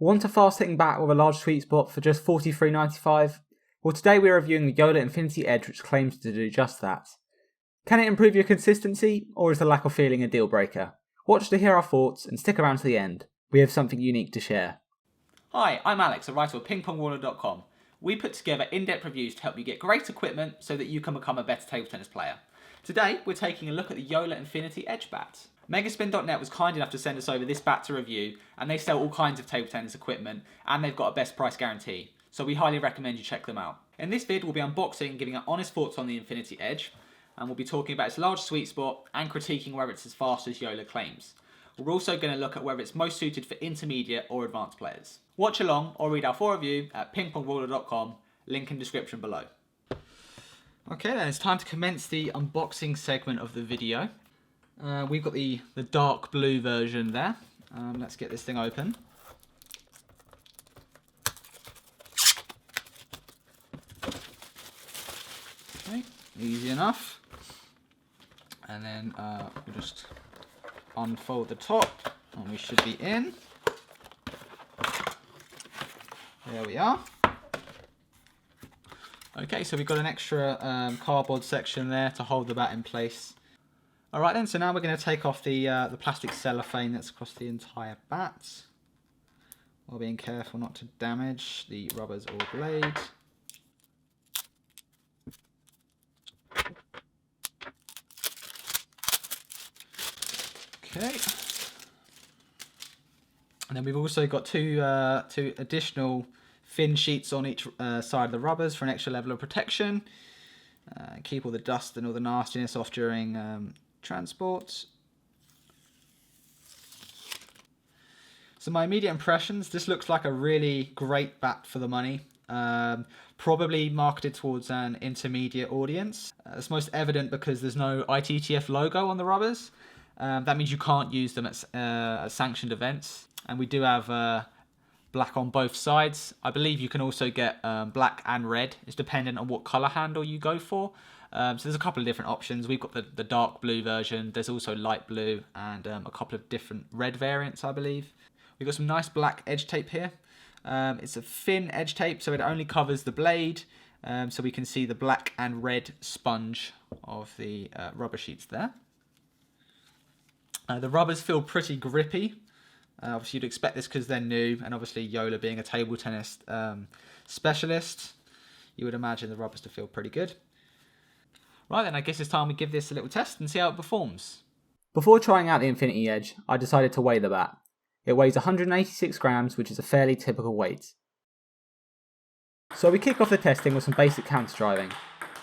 Want a fast hitting bat with a large sweet spot for just $43.95? Well, today we're reviewing the JOOLA Infinity Edge, which claims to do just that. Can it improve your consistency, or is the lack of feeling a deal breaker? Watch to hear our thoughts and stick around to the end. We have something unique to share. Hi, I'm Alex, a writer of pingpongwaller.com. We put together in-depth reviews to help you get great equipment so that you can become a better table tennis player. Today, we're taking a look at the JOOLA Infinity Edge bat. Megaspin.net was kind enough to send us over this bat to review, and they sell all kinds of table tennis equipment, and they've got a best price guarantee, so we highly recommend you check them out. In this vid, we'll be unboxing and giving our honest thoughts on the Infinity Edge, and we'll be talking about its large sweet spot and critiquing whether it's as fast as JOOLA claims. We're also going to look at whether it's most suited for intermediate or advanced players. Watch along or read our full review at pingpongwaller.com, link in description below. Okay then, it's time to commence the unboxing segment of the video. We've got the dark blue version there. Let's get this thing open. Okay, easy enough. And then we'll just unfold the top and we should be in. There we are. Okay, so we've got an extra cardboard section there to hold the bat in place. Alright then, so now we're going to take off the plastic cellophane that's across the entire bat, while being careful not to damage the rubbers or blade. Okay. And then we've also got two additional thin sheets on each side of the rubbers for an extra level of protection. Keep all the dust and all the nastiness off during transport. So my immediate impressions, this looks like a really great bat for the money. Probably marketed towards an intermediate audience. It's most evident because there's no ITTF logo on the rubbers. That means you can't use them at sanctioned events. And we do have black on both sides. I believe you can also get black and red. It's dependent on what colour handle you go for. So there's a couple of different options. We've got the dark blue version. There's also light blue and a couple of different red variants, I believe. We've got some nice black edge tape here. It's a thin edge tape, so it only covers the blade. So we can see the black and red sponge of the rubber sheets there. The rubbers feel pretty grippy. Obviously you'd expect this because they're new, and obviously JOOLA being a table tennis specialist, you would imagine the rubbers to feel pretty good. Right then, I guess it's time we give this a little test and see how it performs. Before trying out the Infinity Edge, I decided to weigh the bat. It weighs 186 grams, which is a fairly typical weight. So we kick off the testing with some basic counter driving.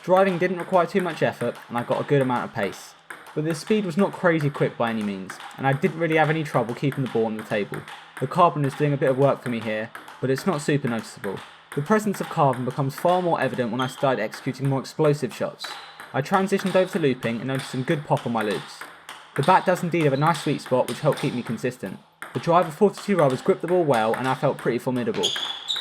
Driving didn't require too much effort, and I got a good amount of pace. But the speed was not crazy quick by any means, and I didn't really have any trouble keeping the ball on the table. The carbon is doing a bit of work for me here, but it's not super noticeable. The presence of carbon becomes far more evident when I started executing more explosive shots. I transitioned over to looping and noticed some good pop on my loops. The bat does indeed have a nice sweet spot which helped keep me consistent. The driver 42 rubbers gripped the ball well and I felt pretty formidable.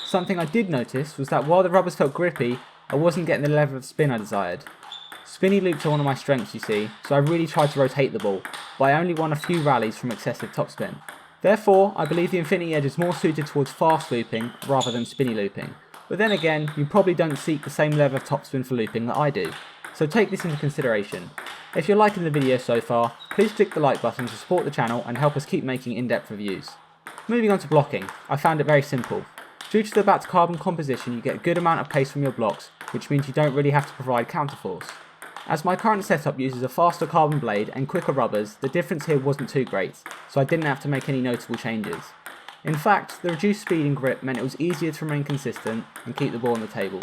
Something I did notice was that while the rubbers felt grippy, I wasn't getting the level of spin I desired. Spinny loops are one of my strengths, you see, so I really tried to rotate the ball, but I only won a few rallies from excessive topspin. Therefore, I believe the Infinity Edge is more suited towards fast looping rather than spinny looping. But then again, you probably don't seek the same level of topspin for looping that I do, so take this into consideration. If you're liking the video so far, please click the like button to support the channel and help us keep making in-depth reviews. Moving on to blocking, I found it very simple. Due to the bat's carbon composition, you get a good amount of pace from your blocks, which means you don't really have to provide counterforce. As my current setup uses a faster carbon blade and quicker rubbers, the difference here wasn't too great, so I didn't have to make any notable changes. In fact, the reduced speed and grip meant it was easier to remain consistent and keep the ball on the table.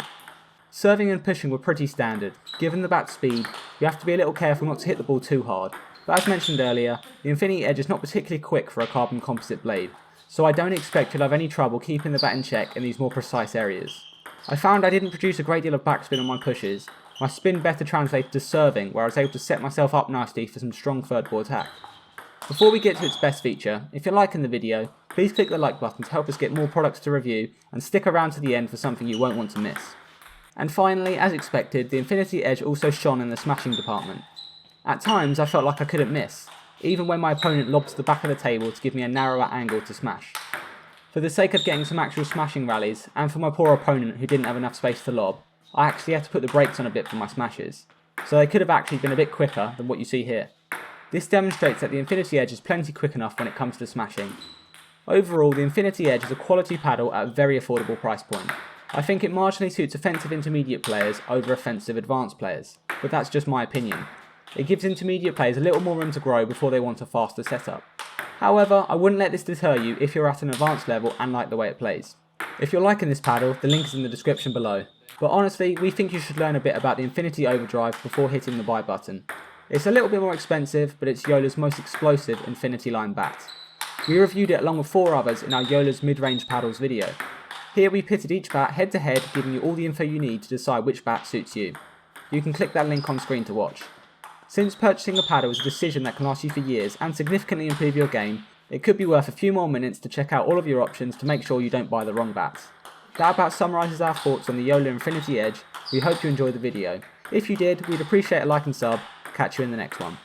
Serving and pushing were pretty standard. Given the bat's speed, you have to be a little careful not to hit the ball too hard, but as mentioned earlier, the Infinity Edge is not particularly quick for a carbon composite blade, so I don't expect you'll have any trouble keeping the bat in check in these more precise areas. I found I didn't produce a great deal of backspin on my pushes. My spin better translated to serving, where I was able to set myself up nicely for some strong third ball attack. Before we get to its best feature, if you're liking the video, please click the like button to help us get more products to review, and stick around to the end for something you won't want to miss. And finally, as expected, the Infinity Edge also shone in the smashing department. At times I felt like I couldn't miss, even when my opponent lobs to the back of the table to give me a narrower angle to smash. For the sake of getting some actual smashing rallies, and for my poor opponent who didn't have enough space to lob, I actually had to put the brakes on a bit for my smashes, so they could have actually been a bit quicker than what you see here. This demonstrates that the Infinity Edge is plenty quick enough when it comes to smashing. Overall, the Infinity Edge is a quality paddle at a very affordable price point. I think it marginally suits offensive intermediate players over offensive advanced players, but that's just my opinion. It gives intermediate players a little more room to grow before they want a faster setup. However, I wouldn't let this deter you if you're at an advanced level and like the way it plays. If you're liking this paddle, the link is in the description below. But honestly, we think you should learn a bit about the Infinity Overdrive before hitting the buy button. It's a little bit more expensive, but it's YOLA's most explosive Infinity line bat. We reviewed it along with 4 others in our YOLA's mid-range paddles video. Here we pitted each bat head to head, giving you all the info you need to decide which bat suits you. You can click that link on screen to watch. Since purchasing a paddle is a decision that can last you for years and significantly improve your game, it could be worth a few more minutes to check out all of your options to make sure you don't buy the wrong bats. That about summarises our thoughts on the YOLA Infinity Edge. We hope you enjoyed the video. If you did, we'd appreciate a like and sub. Catch you in the next one.